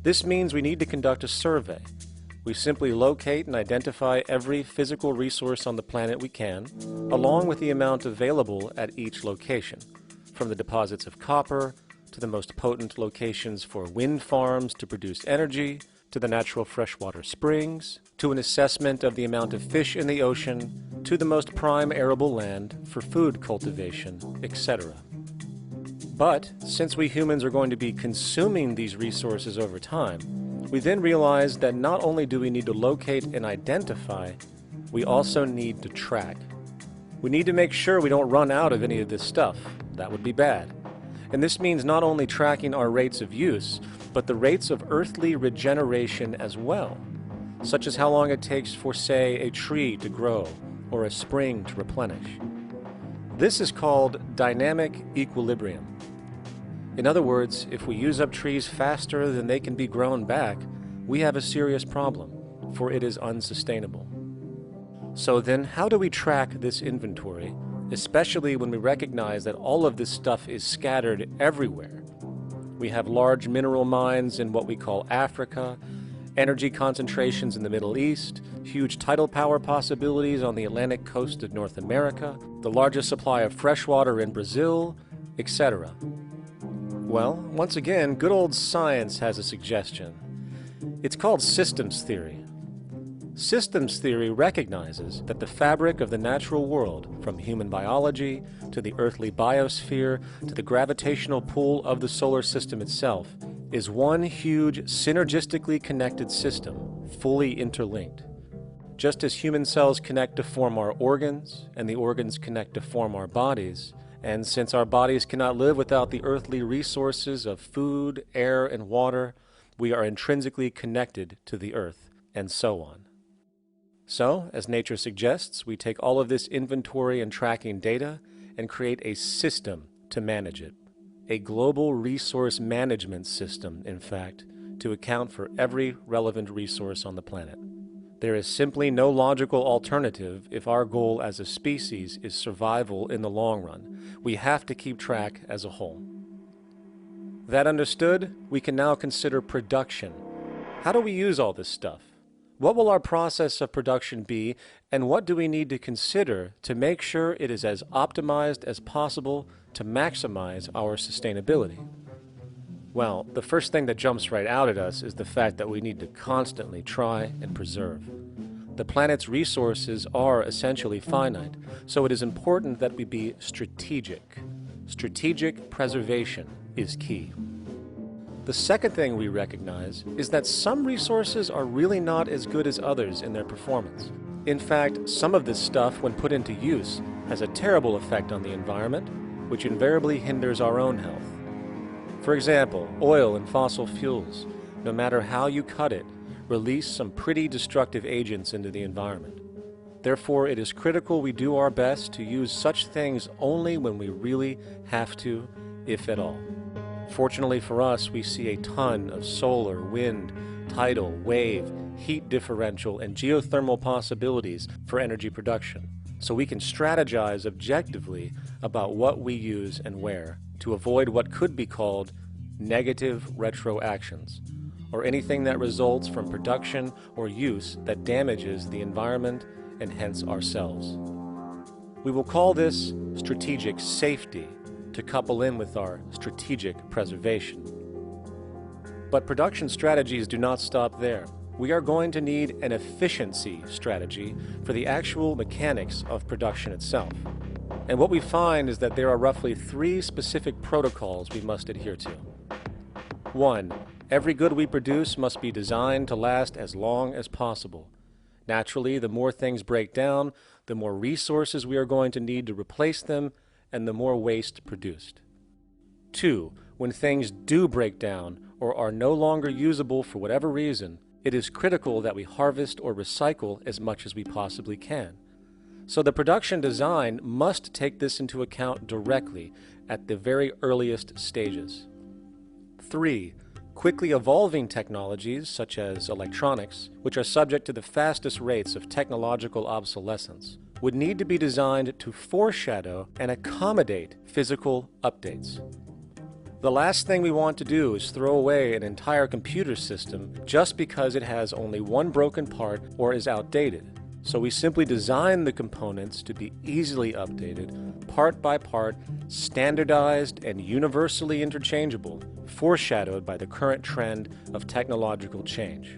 This means we need to conduct a survey. We simply locate and identify every physical resource on the planet we can, along with the amount available at each location, from the deposits of copper, to the most potent locations for wind farms to produce energy, to the natural freshwater springs, to an assessment of the amount of fish in the ocean, to the most prime arable land for food cultivation, etc. But since we humans are going to be consuming these resources over time, we then realize that not only do we need to locate and identify, we also need to track. We need to make sure we don't run out of any of this stuff. That would be bad. And this means not only tracking our rates of use, but the rates of earthly regeneration as well, such as how long it takes for, say, a tree to grow or a spring to replenish. This is called dynamic equilibrium. In other words, if we use up trees faster than they can be grown back, we have a serious problem, for it is unsustainable. So then, how do we track this inventory, especially when we recognize that all of this stuff is scattered everywhere? We have large mineral mines in what we call Africa, energy concentrations in the Middle East, huge tidal power possibilities on the Atlantic coast of North America, the largest supply of fresh water in Brazil, etc. Well, once again, good old science has a suggestion. It's called systems theory. Systems theory recognizes that the fabric of the natural world, from human biology to the earthly biosphere to the gravitational pull of the solar system itself, is one huge synergistically connected system, fully interlinked. Just as human cells connect to form our organs, and the organs connect to form our bodies, and since our bodies cannot live without the earthly resources of food, air, and water, we are intrinsically connected to the earth, and so on. So, as nature suggests, we take all of this inventory and tracking data and create a system to manage it. A global resource management system, in fact, to account for every relevant resource on the planet. There is simply no logical alternative if our goal as a species is survival in the long run. We have to keep track as a whole. That understood, we can now consider production. How do we use all this stuff? What will our process of production be, and what do we need to consider to make sure it is as optimized as possible to maximize our sustainability? Well, the first thing that jumps right out at us is the fact that we need to constantly try and preserve. The planet's resources are essentially finite, so it is important that we be strategic. Strategic preservation is key. The second thing we recognize is that some resources are really not as good as others in their performance. In fact, some of this stuff, when put into use, has a terrible effect on the environment, which invariably hinders our own health. For example, oil and fossil fuels, no matter how you cut it, release some pretty destructive agents into the environment. Therefore, it is critical we do our best to use such things only when we really have to, if at all. Fortunately for us, we see a ton of solar, wind, tidal, wave, heat differential, and geothermal possibilities for energy production, so we can strategize objectively about what we use and where to avoid what could be called negative retroactions, or anything that results from production or use that damages the environment and hence ourselves. We will call this strategic safety, to couple in with our strategic preservation. But production strategies do not stop there. We are going to need an efficiency strategy for the actual mechanics of production itself. And what we find is that there are roughly 3 specific protocols we must adhere to. 1. Every good we produce must be designed to last as long as possible. Naturally, the more things break down, the more resources we are going to need to replace them, and the more waste produced. 2. When things do break down or are no longer usable for whatever reason, it is critical that we harvest or recycle as much as we possibly can. So the production design must take this into account directly at the very earliest stages. 3. Quickly evolving technologies, such as electronics, which are subject to the fastest rates of technological obsolescence, would need to be designed to foreshadow and accommodate physical updates. The last thing we want to do is throw away an entire computer system just because it has only one broken part or is outdated. So we simply design the components to be easily updated, part by part, standardized and universally interchangeable, foreshadowed by the current trend of technological change.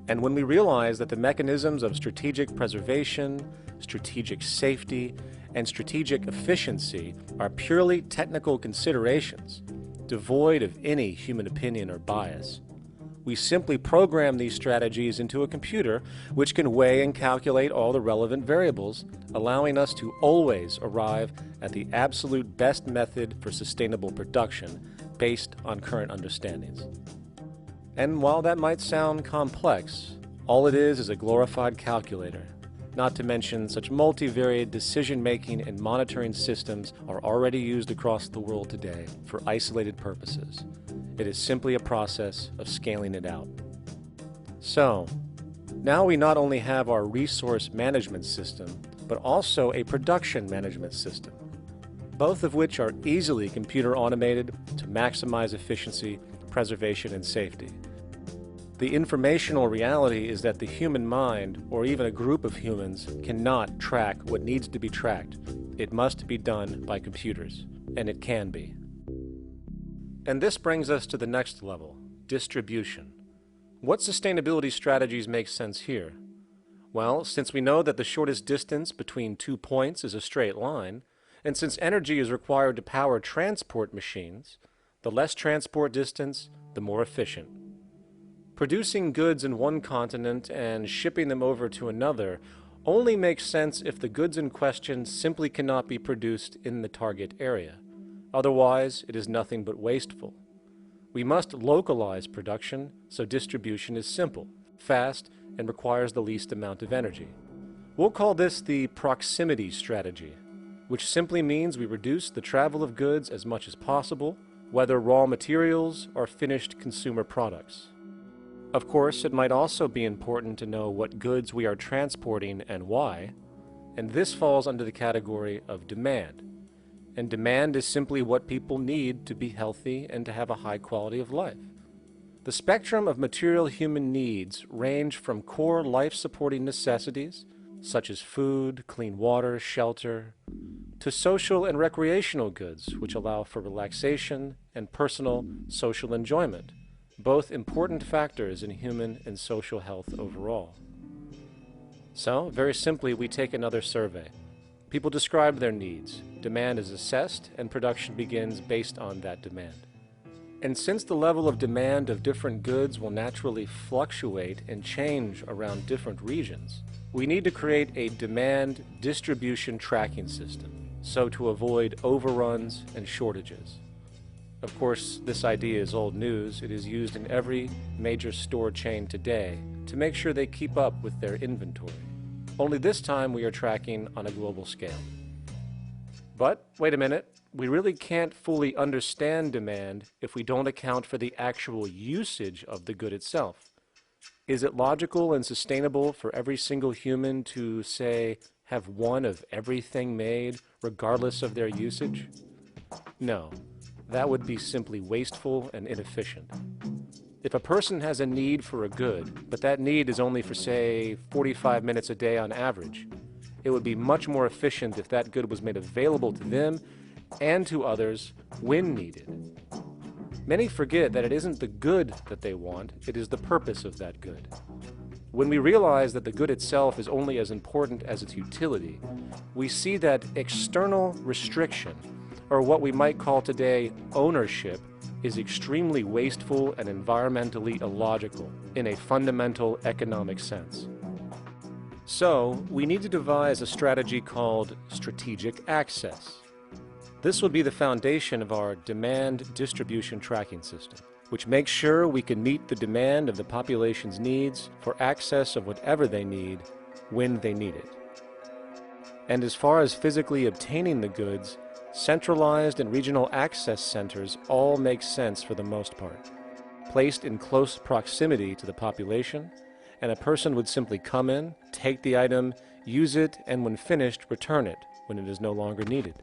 And when we realize that the mechanisms of strategic preservation, strategic safety, and strategic efficiency are purely technical considerations, devoid of any human opinion or bias, we simply program these strategies into a computer which can weigh and calculate all the relevant variables, allowing us to always arrive at the absolute best method for sustainable production based on current understandings. And while that might sound complex, all it is a glorified calculator. Not to mention, such multivariate decision-making and monitoring systems are already used across the world today for isolated purposes. It is simply a process of scaling it out. So, now we not only have our resource management system, but also a production management system, both of which are easily computer automated to maximize efficiency, preservation, and safety. The informational reality is that the human mind, or even a group of humans, cannot track what needs to be tracked. It must be done by computers, and it can be. And this brings us to the next level, distribution. What sustainability strategies make sense here? Well, since we know that the shortest distance between 2 points is a straight line, and since energy is required to power transport machines, the less transport distance, the more efficient. Producing goods in one continent and shipping them over to another only makes sense if the goods in question simply cannot be produced in the target area. Otherwise, it is nothing but wasteful. We must localize production so distribution is simple, fast, and requires the least amount of energy. We'll call this the proximity strategy, which simply means we reduce the travel of goods as much as possible, whether raw materials or finished consumer products. Of course, it might also be important to know what goods we are transporting and why, and this falls under the category of demand. And demand is simply what people need to be healthy and to have a high quality of life. The spectrum of material human needs range from core life-supporting necessities, such as food, clean water, shelter, to social and recreational goods, which allow for relaxation and personal social enjoyment, both important factors in human and social health overall. So, very simply, we take another survey. People describe their needs, demand is assessed, and production begins based on that demand. And since the level of demand of different goods will naturally fluctuate and change around different regions, we need to create a demand distribution tracking system, so to avoid overruns and shortages. Of course, this idea is old news. It is used in every major store chain today to make sure they keep up with their inventory. Only this time we are tracking on a global scale. But, wait a minute, we really can't fully understand demand if we don't account for the actual usage of the good itself. Is it logical and sustainable for every single human to, say, have one of everything made, regardless of their usage? No. That would be simply wasteful and inefficient. If a person has a need for a good, but that need is only for, say, 45 minutes a day on average, it would be much more efficient if that good was made available to them and to others when needed. Many forget that it isn't the good that they want, it is the purpose of that good. When we realize that the good itself is only as important as its utility, we see that external restriction, or what we might call today ownership, is extremely wasteful and environmentally illogical in a fundamental economic sense. So, we need to devise a strategy called strategic access. This would be the foundation of our demand distribution tracking system, which makes sure we can meet the demand of the population's needs for access of whatever they need when they need it. And as far as physically obtaining the goods, centralized and regional access centers all make sense for the most part, placed in close proximity to the population, and a person would simply come in, take the item, use it, and when finished, return it when it is no longer needed.